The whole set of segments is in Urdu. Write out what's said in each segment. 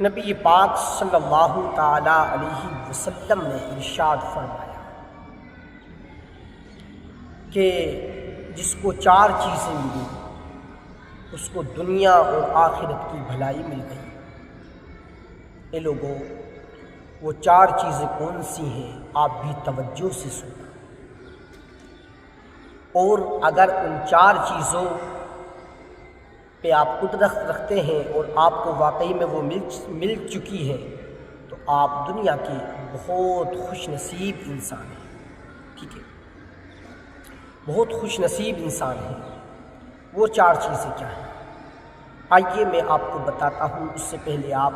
نبی پاک صلی اللہ تعالی علیہ وسلم نے ارشاد فرمایا کہ جس کو چار چیزیں ملی اس کو دنیا اور آخرت کی بھلائی مل گئی۔ اے لوگوں، وہ چار چیزیں کون سی ہیں؟ آپ بھی توجہ سے سننا، اور اگر ان چار چیزوں پہ آپ قدرت رکھتے ہیں اور آپ کو واقعی میں وہ مل چکی ہے تو آپ دنیا کے بہت خوش نصیب انسان ہیں۔ ٹھیک ہے، بہت خوش نصیب انسان ہیں۔ وہ چار چیزیں کیا ہیں؟ آئیے میں آپ کو بتاتا ہوں۔ اس سے پہلے آپ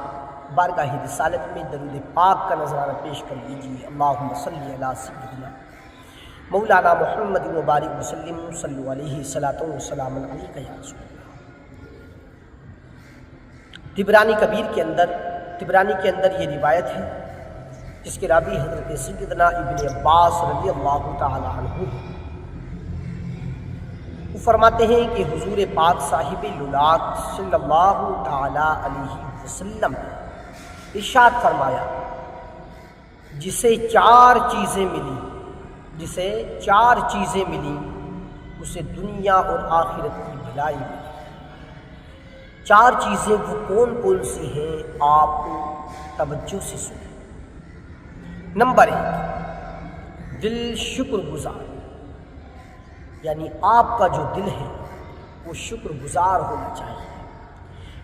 بارگاہ رسالت میں درود پاک کا نذرانہ پیش کر لیجیے۔ اللہم صلی علی سیدنا مولانا محمد مبارک وسلم، صلو علیہ صلاۃ و سلام علیک یا رسول اللہ۔ طبرانی کبیر کے اندر یہ روایت ہے جس کے راوی حضرت سیدنا ابن عباس رضی اللہ تعالی عنہ ہیں۔ وہ فرماتے ہیں کہ حضور پاک صاحب لولاک صلی اللہ تعالی علیہ وسلم نے ارشاد فرمایا، جسے چار چیزیں ملیں اسے دنیا اور آخرت کی بھلائی ملی۔ چار چیزیں وہ کون سی ہیں؟ آپ توجہ سے سنیں۔ نمبر 1، دل شکر گزار، یعنی آپ کا جو دل ہے وہ شکر گزار ہونا چاہیے۔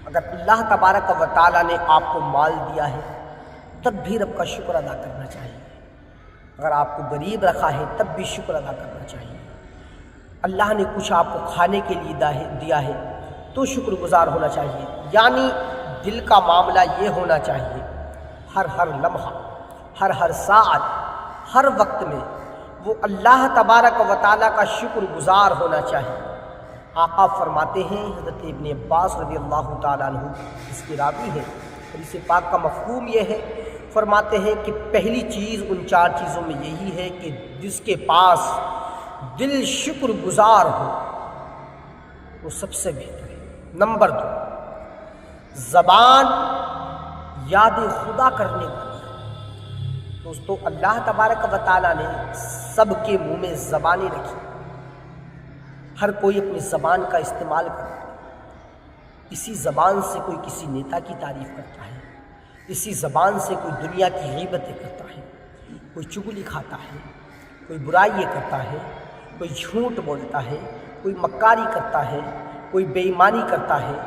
اگر اللہ تبارک و تعالیٰ نے آپ کو مال دیا ہے تب بھی رب کا شکر ادا کرنا چاہیے۔ اگر آپ کو غریب رکھا ہے تب بھی شکر ادا کرنا چاہیے۔ اللہ نے کچھ آپ کو کھانے کے لیے دیا ہے تو شکر گزار ہونا چاہیے۔ یعنی دل کا معاملہ یہ ہونا چاہیے، ہر لمحہ، ہر ساعت، ہر وقت میں وہ اللہ تبارک و تعالیٰ کا شکر گزار ہونا چاہیے۔ آقا فرماتے ہیں، حضرت ابن عباس رضی اللہ تعالیٰ عنہ اس کی راوی ہے، حدیث پاک کا مفہوم یہ ہے، فرماتے ہیں کہ پہلی چیز ان چار چیزوں میں یہی ہے کہ جس کے پاس دل شکر گزار ہو وہ سب سے بہتر ہے۔ نمبر 2، زبان یاد خدا کرنے والی۔ دوستو، اللہ تبارک و تعالیٰ نے سب کے منہ میں زبانیں رکھی، ہر کوئی اپنی زبان کا استعمال کرتا ہے۔ اسی زبان سے کوئی کسی نیتا کی تعریف کرتا ہے، اسی زبان سے کوئی دنیا کی غیبتیں کرتا ہے، کوئی چغلی کھاتا ہے، کوئی برائیاں کرتا ہے، کوئی جھوٹ بولتا ہے، کوئی مکاری کرتا ہے، کوئی بے ایمانی کرتا ہے،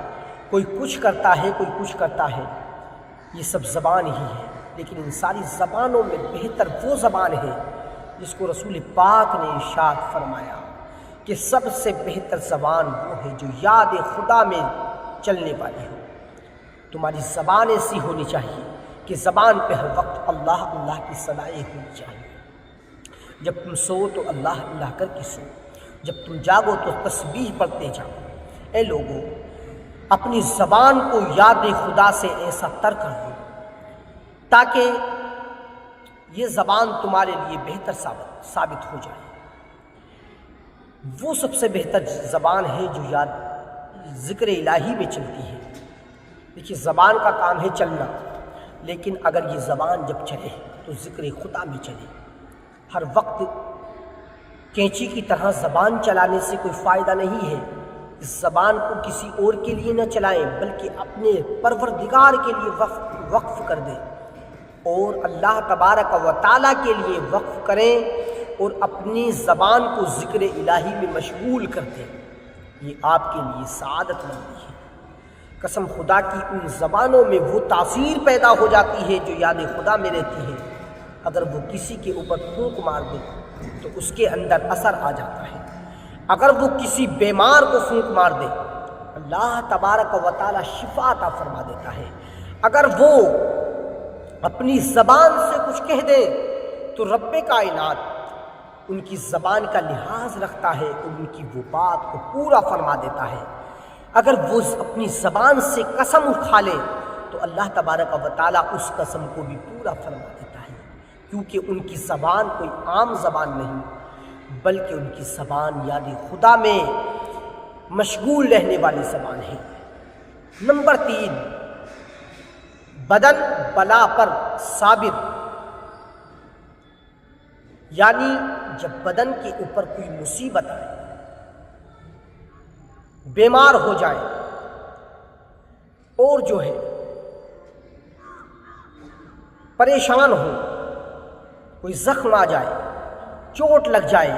کوئی کچھ کرتا ہے، کوئی کچھ کرتا ہے۔ یہ سب زبان ہی ہے، لیکن ان ساری زبانوں میں بہتر وہ زبان ہے جس کو رسول پاک نے ارشاد فرمایا کہ سب سے بہتر زبان وہ ہے جو یاد خدا میں چلنے والی ہو۔ تمہاری زبان ایسی ہونی چاہیے کہ زبان پہ ہر وقت اللہ اللہ کی صدائیں ہونی چاہیے۔ جب تم سو تو اللہ اللہ کر کے سو، جب تم جاگو تو تسبیح پڑھتے جاؤ۔ اے لوگوں، اپنی زبان کو یاد خدا سے ایسا تر کر دو تاکہ یہ زبان تمہارے لیے بہتر ثابت ہو جائے۔ وہ سب سے بہتر زبان ہے جو ذکر الہی میں چلتی ہے۔ دیکھیے، زبان کا کام ہے چلنا، لیکن اگر یہ زبان جب چلے تو ذکر خدا میں چلے۔ ہر وقت کینچی کی طرح زبان چلانے سے کوئی فائدہ نہیں ہے۔ اس زبان کو کسی اور کے لیے نہ چلائیں بلکہ اپنے پروردگار کے لیے وقف کر دیں، اور اللہ تبارک و تعالیٰ کے لیے وقف کریں اور اپنی زبان کو ذکر الہی میں مشغول کر دیں۔ یہ آپ کے لیے سعادت مندی ہے۔ قسم خدا کی، ان زبانوں میں وہ تاثیر پیدا ہو جاتی ہے جو یاد خدا میں رہتی ہے۔ اگر وہ کسی کے اوپر پھونک مار دے تو اس کے اندر اثر آ جاتا ہے۔ اگر وہ کسی بیمار کو پھونک مار دے، اللہ تبارک و تعالیٰ شفا عطا فرما دیتا ہے۔ اگر وہ اپنی زبان سے کچھ کہہ دے تو رب کائنات ان کی زبان کا لحاظ رکھتا ہے اور ان کی وہ بات کو پورا فرما دیتا ہے۔ اگر وہ اپنی زبان سے قسم کھا لے تو اللہ تبارک و تعالیٰ اس قسم کو بھی پورا فرما دیتا ہے، کیونکہ ان کی زبان کوئی عام زبان نہیں بلکہ ان کی زبان یاد خدا میں مشغول رہنے والی زبان ہے۔ نمبر 3، بدن بلا پر صابر، یعنی جب بدن کے اوپر کوئی مصیبت آئے، بیمار ہو جائے اور جو ہے پریشان ہو، کوئی زخم آ جائے، چوٹ لگ جائے،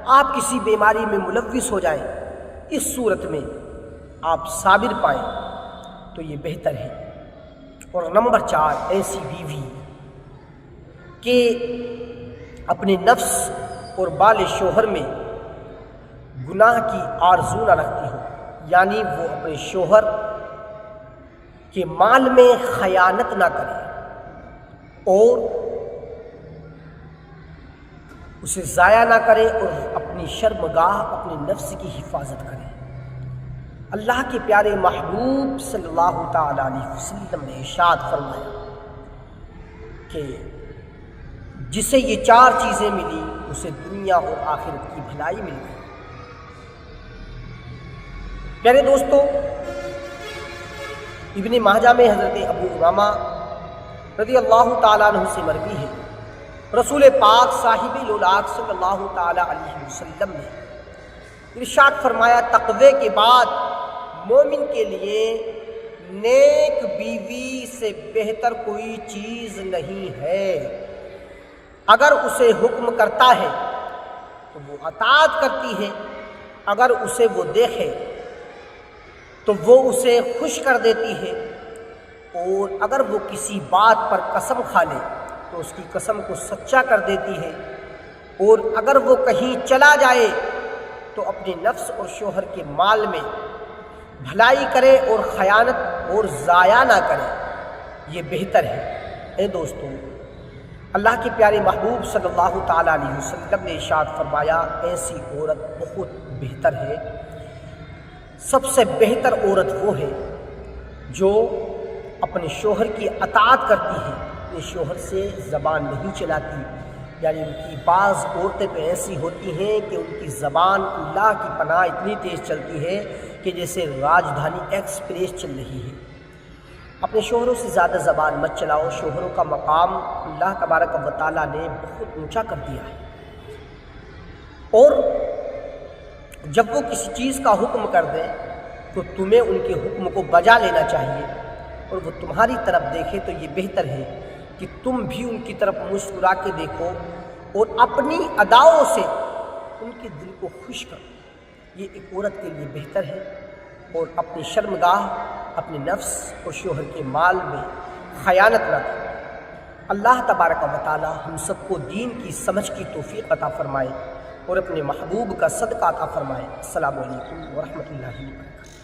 آپ کسی بیماری میں ملوث ہو جائیں، اس صورت میں آپ صابر پائیں تو یہ بہتر ہے۔ اور نمبر 4، ایسی بیوی کہ اپنے نفس اور بال شوہر میں گناہ کی آرزو نہ رکھتی ہو، یعنی وہ اپنے شوہر کے مال میں خیانت نہ کرے اور اسے ضائع نہ کرے اور اپنی شرمگاہ، اپنے نفس کی حفاظت کرے۔ اللہ کے پیارے محبوب صلی اللہ تعالی علیہ وسلم نے ارشاد فرمایا کہ جسے یہ 4 چیزیں ملی اسے دنیا اور آخرت کی بھلائی مل گئی۔ پیارے دوستو، ابن ماجہ میں حضرت ابو امامہ رضی اللہ تعالیٰ عنہ سے مروی ہے، رسول پاک صاحب الولاق صلی اللہ تعالیٰ علیہ وسلم نے ارشاد فرمایا، تقوی کے بعد مومن کے لیے نیک بیوی سے بہتر کوئی چیز نہیں ہے۔ اگر اسے حکم کرتا ہے تو وہ اطاعت کرتی ہے، اگر اسے وہ دیکھے تو وہ اسے خوش کر دیتی ہے، اور اگر وہ کسی بات پر قسم کھا لے تو اس کی قسم کو سچا کر دیتی ہے، اور اگر وہ کہیں چلا جائے تو اپنے نفس اور شوہر کے مال میں بھلائی کرے اور خیانت اور ضائع نہ کرے، یہ بہتر ہے۔ اے دوستو، اللہ کے پیارے محبوب صلی اللہ تعالیٰ علیہ وسلم نے ارشاد فرمایا، ایسی عورت بہت بہتر ہے۔ سب سے بہتر عورت وہ ہے جو اپنے شوہر کی اطاعت کرتی ہے، اپنے شوہر سے زبان نہیں چلاتی، یعنی ان کی بعض عورتیں تو ایسی ہوتی ہیں کہ ان کی زبان اللہ کی پناہ اتنی تیز چلتی ہے کہ جیسے راجدھانی ایکسپریس چل رہی ہے۔ اپنے شوہروں سے زیادہ زبان مت چلاؤ، شوہروں کا مقام اللہ تبارک و تعالیٰ نے بہت اونچا کر دیا ہے، اور جب وہ کسی چیز کا حکم کر دیں تو تمہیں ان کے حکم کو بجا لینا چاہیے، اور وہ تمہاری طرف دیکھے تو یہ بہتر ہے کہ تم بھی ان کی طرف مسکرا کے دیکھو اور اپنی اداؤں سے ان کے دل کو خوش کرو۔ یہ ایک عورت کے لیے بہتر ہے، اور اپنی شرمگاہ، اپنے نفس اور شوہر کے مال میں خیانت نہ کرو۔ اللہ تبارک و تعالی ہم سب کو دین کی سمجھ کی توفیق عطا فرمائے اور اپنے محبوب کا صدقہ عطا فرمائے۔ السلام علیکم ورحمۃ اللہ وبرکاتہ۔